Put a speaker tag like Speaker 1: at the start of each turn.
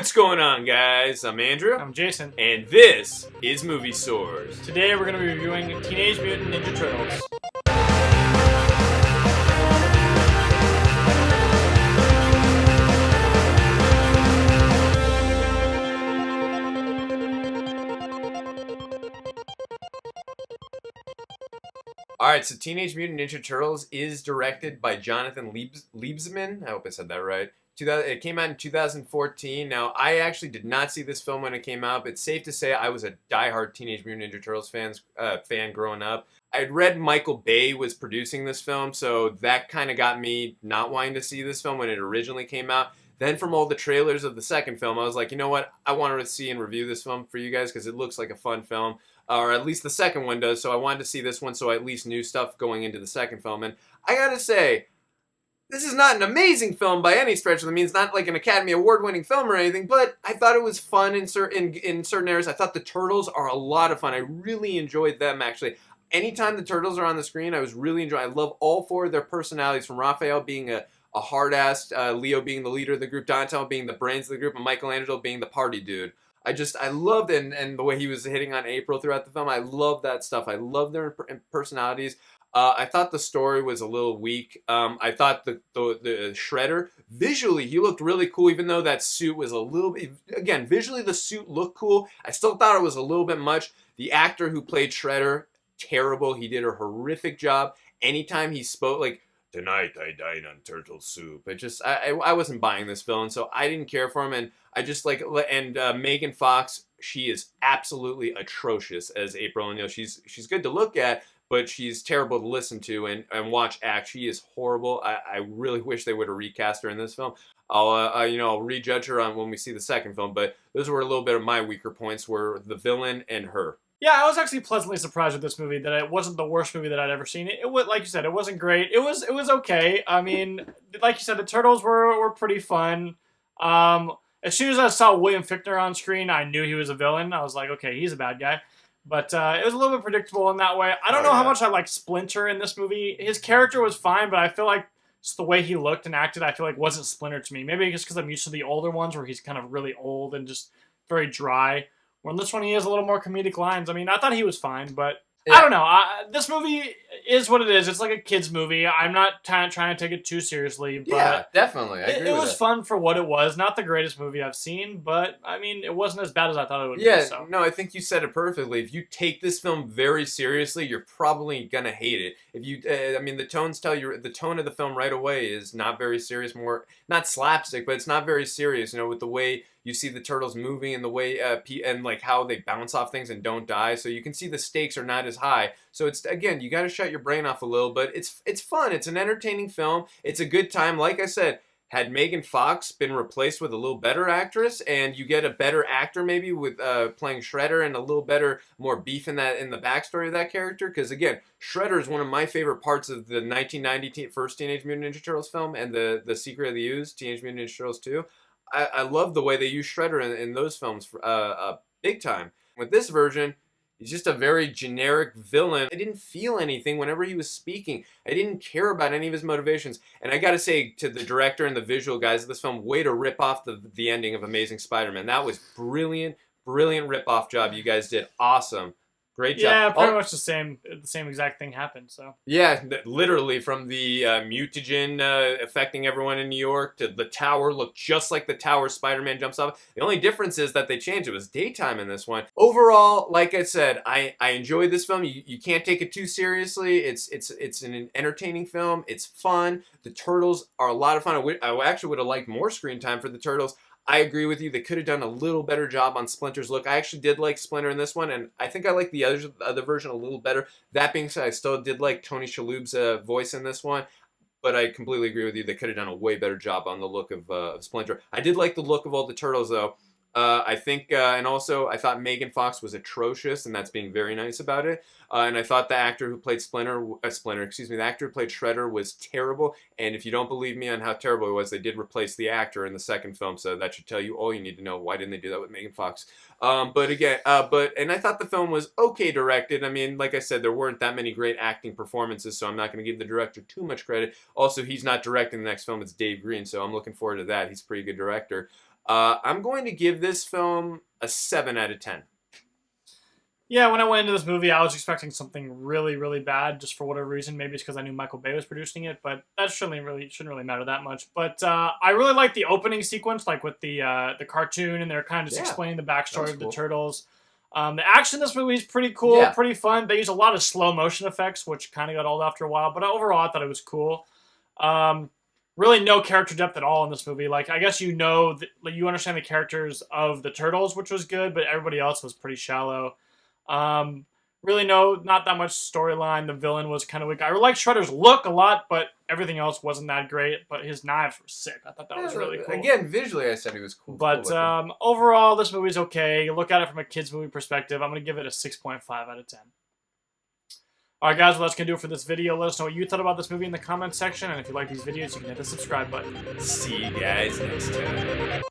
Speaker 1: What's going on, guys? I'm Andrew.
Speaker 2: I'm Jason.
Speaker 1: And this is Movie Source.
Speaker 2: Today we're going to be reviewing Teenage Mutant Ninja Turtles.
Speaker 1: Alright, so Teenage Mutant Ninja Turtles is directed by Jonathan Liebesman. I hope I said that right. It came out in 2014. Now, I actually did not see this film when it came out, but it's safe to say I was a diehard Teenage Mutant Ninja Turtles fan growing up. I had read Michael Bay was producing this film, so that kind of got me not wanting to see this film when it originally came out. Then from all the trailers of the second film, I was like, you know what? I wanted to see and review this film for you guys because it looks like a fun film. Or at least the second one does, so I wanted to see this one so I at least knew stuff going into the second film. And I gotta say, this is not an amazing film by any stretch of the means, not like an Academy Award-winning film or anything, but I thought it was fun in certain areas. I thought the Turtles are a lot of fun. I really enjoyed them, actually. Anytime the Turtles are on the screen, I was really enjoying. I love all four of their personalities, from Raphael being a hard-ass, Leo being the leader of the group, Donatello being the brains of the group, and Michelangelo being the party dude. I loved it, and the way he was hitting on April throughout the film. I love that stuff. I love their personalities. I thought the story was a little weak. I thought the Shredder, visually, he looked really cool, even though that suit was a little bit, again, visually the suit looked cool. I still thought it was a little bit much. The actor who played Shredder, terrible. He did a horrific job. Anytime he spoke, like, "Tonight I dine on turtle soup." I wasn't buying this film, so I didn't care for him. And I just Megan Fox, she is absolutely atrocious as April. And she's good to look at, but she's terrible to listen to and watch act. She is horrible. I really wish they would have recast her in this film. I'll rejudge her on when we see the second film. But those were a little bit of my weaker points, were the villain and her.
Speaker 2: Yeah, I was actually pleasantly surprised with this movie, that it wasn't the worst movie that I'd ever seen. It was, like you said, it wasn't great. It was okay. I mean, like you said, the Turtles were pretty fun. As soon as I saw William Fichtner on screen, I knew he was a villain. I was like, okay, he's a bad guy. But it was a little bit predictable in that way. I don't know how much I like Splinter in this movie. His character was fine, but I feel like just the way he looked and acted, I feel like wasn't Splinter to me. Maybe just because I'm used to the older ones where he's kind of really old and just very dry. Where in this one, he has a little more comedic lines. I mean, I thought he was fine, but yeah. I don't know. This movie is what it is. It's like a kid's movie. I'm not trying to take it too seriously. But
Speaker 1: yeah, definitely. I agree
Speaker 2: it was fun for what it was. Not the greatest movie I've seen, but, I mean, it wasn't as bad as I thought it would be.
Speaker 1: Yeah,
Speaker 2: So.
Speaker 1: no, I think you said it perfectly. If you take this film very seriously, you're probably going to hate it. If you, the tones tell you, the tone of the film right away is not very serious, more, not slapstick, but it's not very serious, with the way you see the Turtles moving and the way, and like how they bounce off things and don't die. So you can see the stakes are not as high. So it's, again, you got to shut your brain off a little, but it's fun. It's an entertaining film. It's a good time. Like I said, had Megan Fox been replaced with a little better actress, and you get a better actor maybe with playing Shredder and a little better, more beef in the backstory of that character, because again, Shredder is one of my favorite parts of the 1990 first Teenage Mutant Ninja Turtles film and the Secret of the Ooze, Teenage Mutant Ninja Turtles 2. I love the way they use Shredder in those films big time. With this version, he's just a very generic villain. I didn't feel anything whenever he was speaking. I didn't care about any of his motivations. And I gotta say to the director and the visual guys of this film, way to rip off the ending of Amazing Spider-Man. That was brilliant, brilliant rip-off job. You guys did awesome. Great job.
Speaker 2: Yeah, pretty much the same exact thing happened. So
Speaker 1: yeah, literally from the mutagen affecting everyone in New York to the tower looked just like the tower Spider-Man jumps off. The only difference is that they changed. It was daytime in this one. Overall, like I said, I enjoyed this film. You can't take it too seriously. It's an entertaining film. It's fun. The Turtles are a lot of fun. I actually would have liked more screen time for the Turtles. I agree with you. They could have done a little better job on Splinter's look. I actually did like Splinter in this one, and I think I like the other version a little better. That being said, I still did like Tony Shalhoub's voice in this one, but I completely agree with you. They could have done a way better job on the look of Splinter. I did like the look of all the Turtles, though. I think, and also, I thought Megan Fox was atrocious, and that's being very nice about it. And I thought the actor who played the actor who played Shredder was terrible. And if you don't believe me on how terrible he was, they did replace the actor in the second film, so that should tell you all you need to know. Why didn't they do that with Megan Fox? And I thought the film was okay directed. I mean, like I said, there weren't that many great acting performances, so I'm not going to give the director too much credit. Also, he's not directing the next film; it's Dave Green, so I'm looking forward to that. He's a pretty good director. I'm going to give this film a 7 out of 10.
Speaker 2: Yeah, when I went into this movie, I was expecting something really, really bad, just for whatever reason. Maybe it's because I knew Michael Bay was producing it, but that shouldn't really matter that much. But I really like the opening sequence, like with the cartoon, and they're kind of just explaining the backstory of the turtles. The action in this movie is pretty cool, pretty fun. They use a lot of slow motion effects, which kind of got old after a while, but overall, I thought it was cool. Really no character depth at all in this movie. Like, I guess you understand the characters of the turtles, which was good, but everybody else was pretty shallow. Really not that much storyline. The villain was kind of weak. I like Shredder's look a lot, but everything else wasn't that great. But his knives were sick. I thought that was really cool.
Speaker 1: Again, visually, I said he was cool.
Speaker 2: But overall, this movie's okay. You look at it from a kid's movie perspective. I'm going to give it a 6.5 out of 10. Alright guys, well that's going to do it for this video. Let us know what you thought about this movie in the comments section. And if you like these videos, you can hit the subscribe button.
Speaker 1: See you guys next time.